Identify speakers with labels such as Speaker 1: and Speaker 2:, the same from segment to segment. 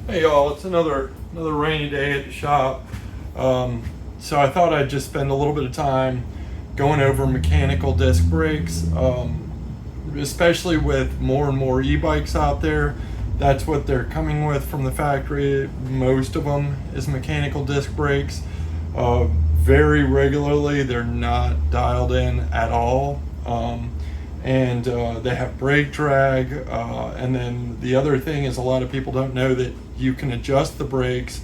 Speaker 1: Hey y'all, it's another rainy day at the shop. So I thought I'd just spend a little bit of time going over mechanical disc brakes, especially with more and more e-bikes out there. That's what they're coming with from the factory. Most of them is mechanical disc brakes. Very regularly, they're not dialed in at all. And they have brake drag. And then the other thing is, a lot of people don't know that you can adjust the brakes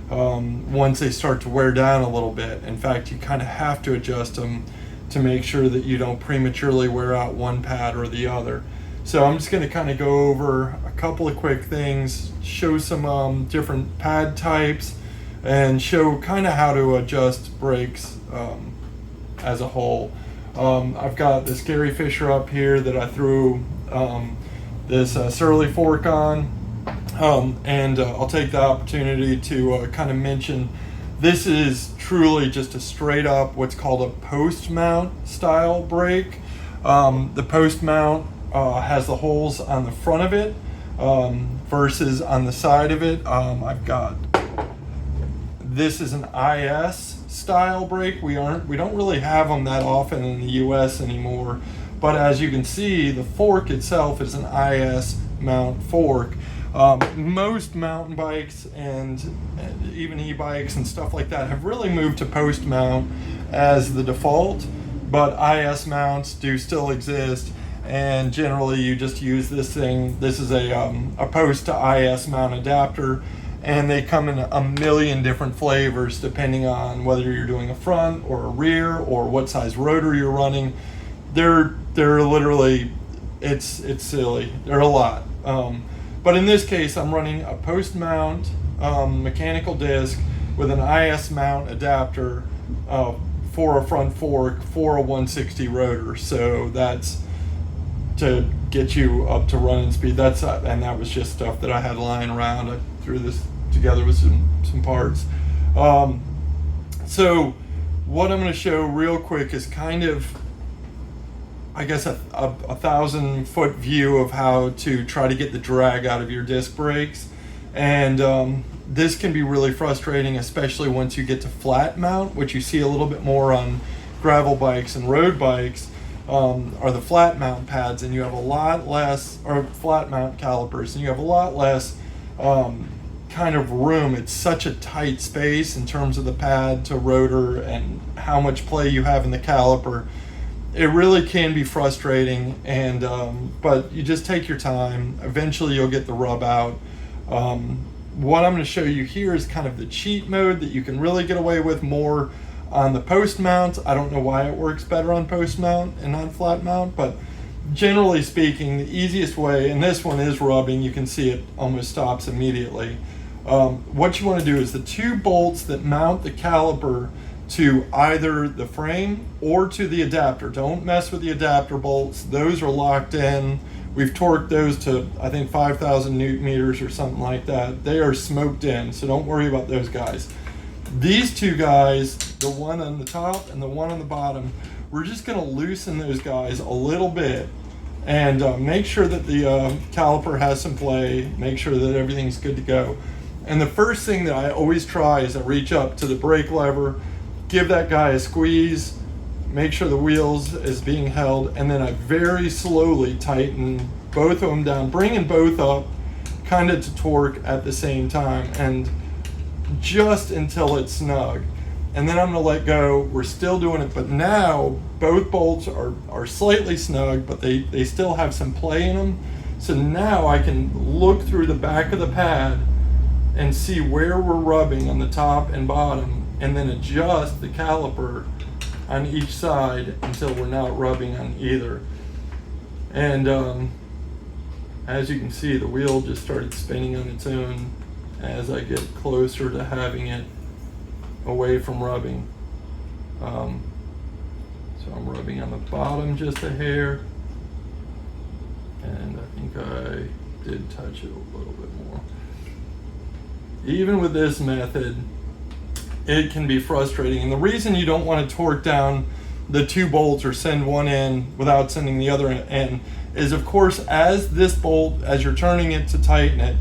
Speaker 1: once they start to wear down a little bit. In fact, you kind of have to adjust them to make sure that you don't prematurely wear out one pad or the other. So I'm just going to kind of go over a couple of quick things, show some different pad types, and show kind of how to adjust brakes as a whole. I've got this Gary Fisher up here that I threw this Surly fork on, and I'll take the opportunity to kind of mention this is truly just a straight up what's called a post mount style brake. The post mount has the holes on the front of it versus on the side of it. I've got this is an IS style brake. We don't really have them that often in the US anymore, but as you can see, the fork itself is an IS mount fork. Most mountain bikes and even e-bikes and stuff like that have really moved to post mount as the default, but IS mounts do still exist, and generally you just use this thing. This is a post to IS mount adapter, and they come in a million different flavors depending on whether you're doing a front or a rear or what size rotor you're running. They're literally, it's silly. They're a lot. But in this case, I'm running a post mount mechanical disc with an IS mount adapter for a front fork for a 160 rotor. So that's to get you up to running speed. And that was just stuff that I had lying around. I threw this together with some parts. So what I'm going to show real quick is kind of, I guess, a 1,000-foot view of how to try to get the drag out of your disc brakes. And this can be really frustrating, especially once you get to flat mount, which you see a little bit more on gravel bikes and road bikes, are the flat mount pads, and you have a lot less, or flat mount calipers, and you have a lot less kind of room. It's such a tight space in terms of the pad to rotor and how much play you have in the caliper. It really can be frustrating, and but you just take your time. Eventually you'll get the rub out. What I'm going to show you here is kind of the cheat mode that you can really get away with more on the post mount. I don't know why it works better on post mount and not flat mount, but generally speaking, the easiest way, and this one is rubbing, you can see it almost stops immediately. What you want to do is the two bolts that mount the caliper to either the frame or to the adapter. Don't mess with the adapter bolts. Those are locked in. We've torqued those to, I think, 5,000 newton meters or something like that. They are smoked in, so don't worry about those guys. These two guys, the one on the top and the one on the bottom, we're just going to loosen those guys a little bit and make sure that the caliper has some play, make sure that everything's good to go. And the first thing that I always try is I reach up to the brake lever, give that guy a squeeze, make sure the wheels is being held, and then I very slowly tighten both of them down, bringing both up kind of to torque at the same time, and just until it's snug. And then I'm going to let go. We're still doing it, but now both bolts are slightly snug, but they still have some play in them. So now I can look through the back of the pad and see where we're rubbing on the top and bottom, and then adjust the caliper on each side until we're not rubbing on either. And as you can see, the wheel just started spinning on its own as I get closer to having it away from rubbing. So I'm rubbing on the bottom just a hair, and I think I did touch it a little bit more. Even with this method, it can be frustrating. And the reason you don't want to torque down the two bolts or send one in without sending the other in is, of course, as this bolt, as you're turning it to tighten it,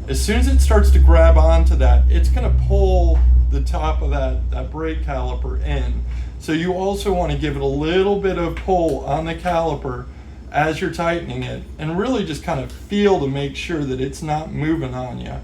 Speaker 1: As soon as it starts to grab onto that, it's going to pull the top of that brake caliper in. So you also want to give it a little bit of pull on the caliper as you're tightening it, and really just kind of feel to make sure that it's not moving on you.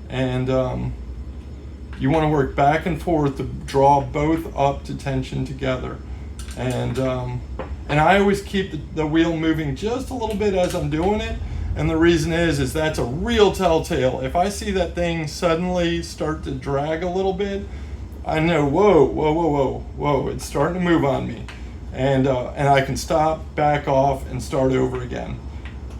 Speaker 1: And you want to work back and forth to draw both up to tension together. And I always keep the wheel moving just a little bit as I'm doing it. And the reason is that's a real telltale. If I see that thing suddenly start to drag a little bit, I know, whoa, it's starting to move on me. And I can stop, back off, and start over again.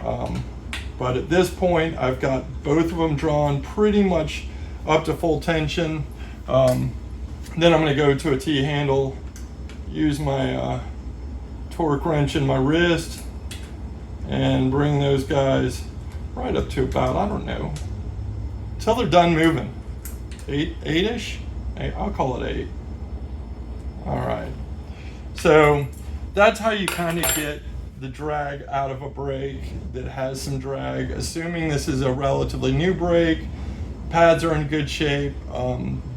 Speaker 1: But at this point, I've got both of them drawn pretty much up to full tension. Then I'm going to go to a T-handle, use my torque wrench in my wrist, and bring those guys right up to about, I don't know, till they're done moving. Eight-ish? I'll call it 8. All right. So that's how you kind of get the drag out of a brake that has some drag. Assuming this is a relatively new brake, pads are in good shape,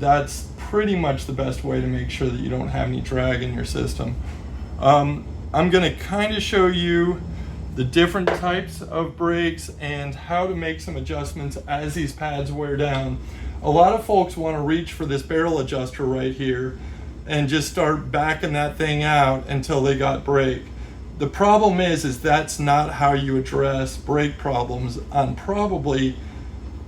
Speaker 1: that's pretty much the best way to make sure that you don't have any drag in your system. I'm going to kind of show you the different types of brakes and how to make some adjustments as these pads wear down. A lot of folks want to reach for this barrel adjuster right here and just start backing that thing out until they got brake. The problem is that's not how you address brake problems on probably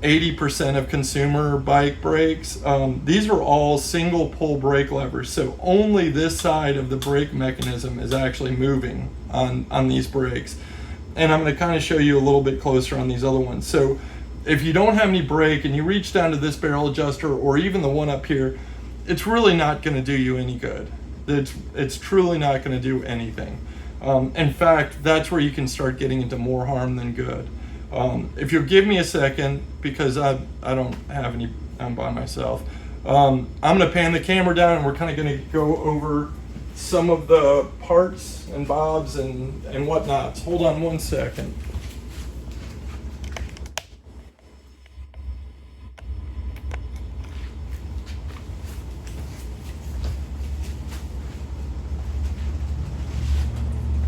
Speaker 1: 80% of consumer bike brakes. These are all single pull brake levers, so only this side of the brake mechanism is actually moving on these brakes. And I'm going to kind of show you a little bit closer on these other ones. So if you don't have any brake and you reach down to this barrel adjuster or even the one up here, it's really not going to do you any good. It's truly not going to do anything. In fact, that's where you can start getting into more harm than good. If you'll give me a second, because I don't have any, I'm by myself. I'm going to pan the camera down and we're kind of going to go over some of the parts and bobs and whatnots. Hold on one second.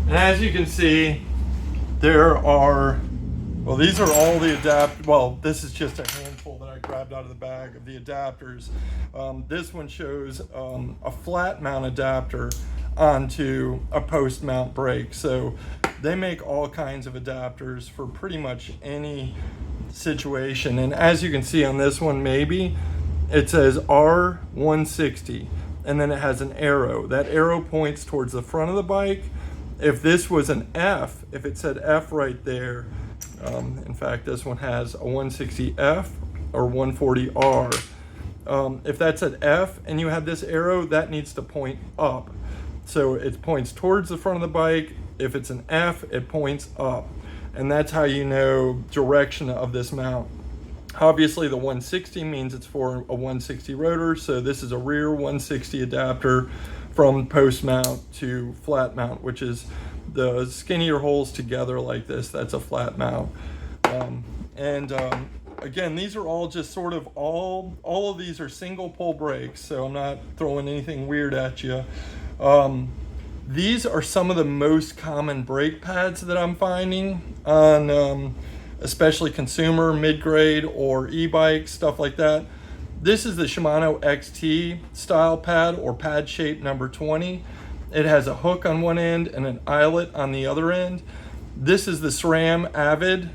Speaker 1: And as you can see, there are, well, these are all the this is just a handful that I grabbed out of the bag of the adapters. This one shows a flat mount adapter onto a post mount brake. So they make all kinds of adapters for pretty much any situation. And as you can see on this one, maybe it says R160 and then it has an arrow. That arrow points towards the front of the bike. If this was an F, if it said F right there, in fact, this one has a 160F or 140R. If that's an F and you have this arrow, that needs to point up. So it points towards the front of the bike. If it's an F, it points up. And that's how you know direction of this mount. Obviously, the 160 means it's for a 160 rotor. So this is a rear 160 adapter from post mount to flat mount, which is the skinnier holes together like this. That's a flat mount. Again, these are all just sort of all of these are single pull brakes, so I'm not throwing anything weird at you. These are some of the most common brake pads that I'm finding on especially consumer, mid-grade, or e-bikes, stuff like that. This is the Shimano XT style pad, or pad shape number 20. It has a hook on one end and an eyelet on the other end. This is the SRAM Avid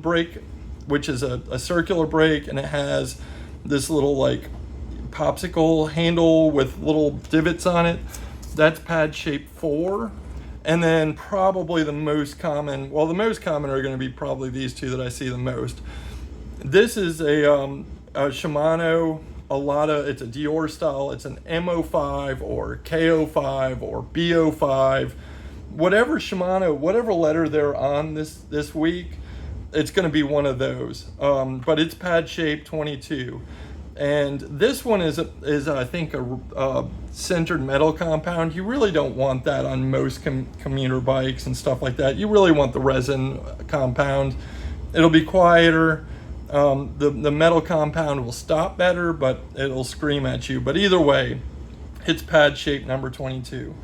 Speaker 1: brake, which is a circular brake, and it has this little like popsicle handle with little divots on it. That's pad shape 4. And then probably the most common, well, the most common are going to be probably these two that I see the most. This is a Shimano, it's a Dior style. It's an MO5 or KO5 or BO5, whatever Shimano, whatever letter they're on this week, it's going to be one of those. But it's pad shape 22. And this one is I think a centered metal compound. You really don't want that on most commuter bikes and stuff like that. You really want the resin compound. It'll be quieter. The metal compound will stop better, but it'll scream at you. But either way, it's pad shape number 22.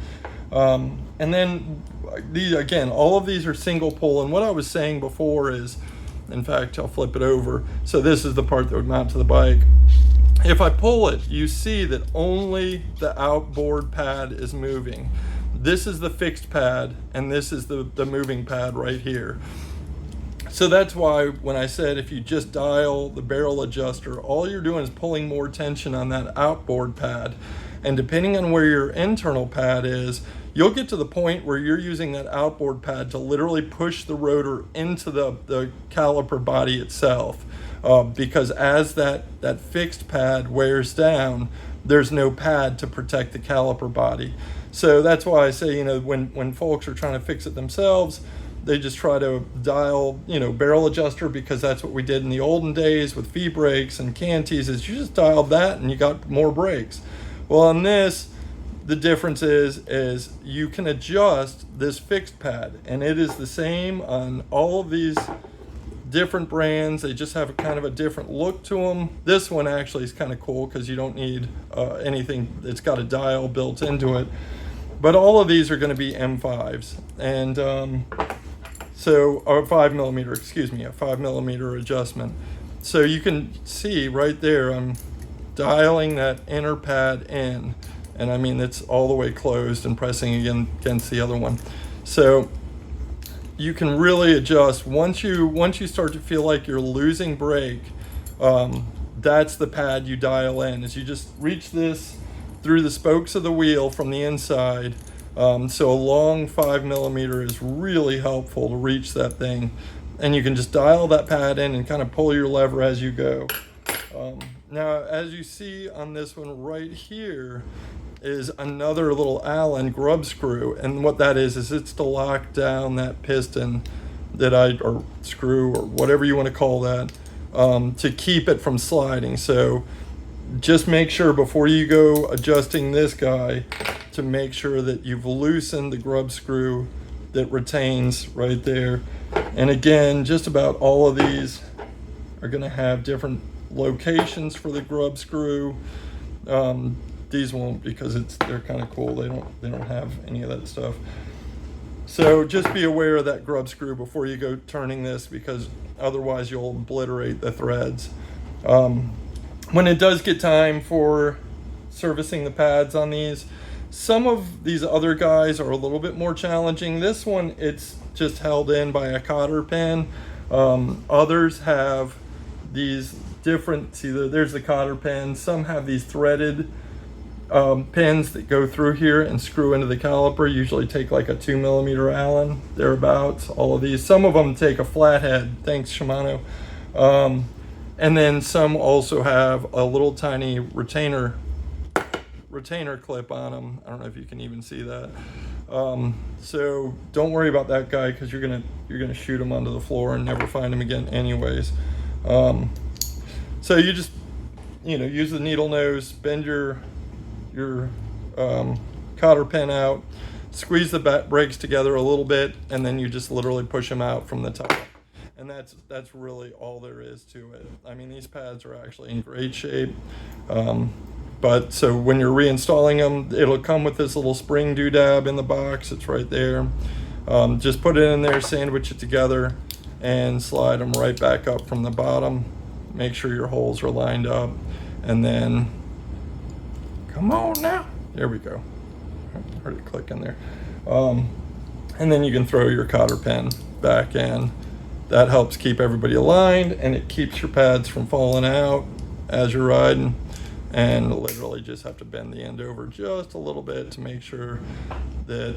Speaker 1: And then these, again, all of these are single pull. And what I was saying before is, in fact, I'll flip it over. So this is the part that would mount to the bike. If I pull it, you see that only the outboard pad is moving. This is the fixed pad, and this is the moving pad right here. So that's why when I said if you just dial the barrel adjuster, all you're doing is pulling more tension on that outboard pad. And depending on where your internal pad is, you'll get to the point where you're using that outboard pad to literally push the rotor into the caliper body itself. Because as that fixed pad wears down, there's no pad to protect the caliper body. So that's why I say, when folks are trying to fix it themselves, they just try to dial, barrel adjuster, because that's what we did in the olden days with V brakes and Canties, is you just dialed that and you got more brakes. Well, on this, the difference is you can adjust this fixed pad, and it is the same on all of these different brands. They just have a kind of a different look to them. This one actually is kind of cool because you don't need anything. It's got a dial built into it. But all of these are going to be M5s, and or 5mm, excuse me, a 5mm adjustment. So you can see right there, I'm dialing that inner pad in, and I mean it's all the way closed and pressing against the other one. So you can really adjust once you start to feel like you're losing brake. That's the pad you dial in. Is you just reach this through the spokes of the wheel from the inside. So a long 5mm is really helpful to reach that thing, and you can just dial that pad in and kind of pull your lever as you go. Now, as you see on this one right here is another little Allen grub screw, and what that is it's to lock down that piston or screw, or whatever you want to call that, to keep it from sliding. So just make sure before you go adjusting this guy to make sure that you've loosened the grub screw that retains right there. And again, just about all of these are going to have different locations for the grub screw. These won't, because they're kind of cool. They don't have any of that stuff. So just be aware of that grub screw before you go turning this, because otherwise you'll obliterate the threads. When it does get time for servicing the pads on these, some of these other guys are a little bit more challenging. This one, it's just held in by a cotter pin. Others have these different, see, there's the cotter pin. Some have these threaded pins that go through here and screw into the caliper. Usually take like a 2mm Allen, thereabouts. All of these. Some of them take a flathead. Thanks, Shimano. And then some also have a little tiny retainer clip on them. I don't know if you can even see that. So don't worry about that guy, because you're gonna shoot him onto the floor and never find him again anyways. So you just use the needle nose, bend your cotter pin out, squeeze the brakes together a little bit, and then you just literally push them out from the top. And that's really all there is to it. I mean, these pads are actually in great shape. But so when you're reinstalling them, it'll come with this little spring doodad in the box. It's right there. Just put it in there, sandwich it together, and slide them right back up from the bottom. Make sure your holes are lined up, and then come on now. There we go. Heard it click in there. And then you can throw your cotter pin back in. That helps keep everybody aligned, and it keeps your pads from falling out as you're riding. And literally just have to bend the end over just a little bit to make sure that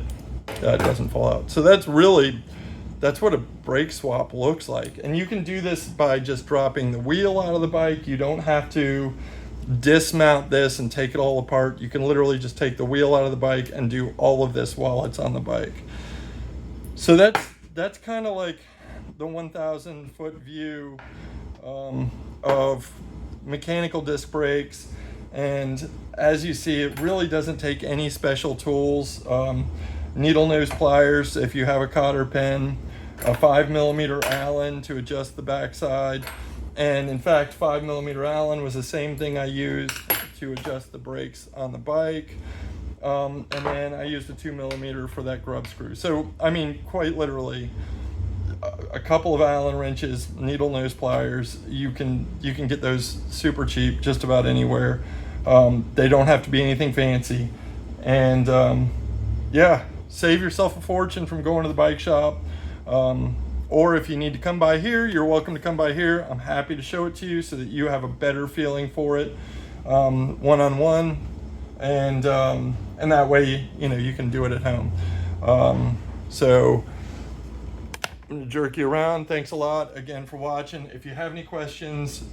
Speaker 1: doesn't fall out. So that's what a brake swap looks like. And you can do this by just dropping the wheel out of the bike. You don't have to dismount this and take it all apart. You can literally just take the wheel out of the bike and do all of this while it's on the bike. So that's kind of like the 1,000 foot view of mechanical disc brakes. And as you see, it really doesn't take any special tools. Needle nose pliers if you have a cotter pin, a 5mm Allen to adjust the backside, And in fact, 5mm Allen was the same thing I used to adjust the brakes on the bike. And then I used a 2mm for that grub screw. So, I mean, quite literally, a couple of Allen wrenches, needle nose pliers, you can get those super cheap just about anywhere. They don't have to be anything fancy. And yeah, save yourself a fortune from going to the bike shop. Or if you need to come by here, you're welcome to come by here. I'm happy to show it to you so that you have a better feeling for it one-on-one. And that way, you can do it at home. So I'm gonna jerk you around. Thanks a lot again for watching. If you have any questions,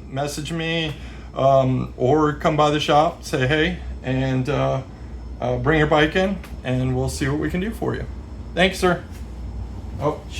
Speaker 1: message me or come by the shop, say hey, and bring your bike in, and we'll see what we can do for you. Thanks, sir. Oh, shit.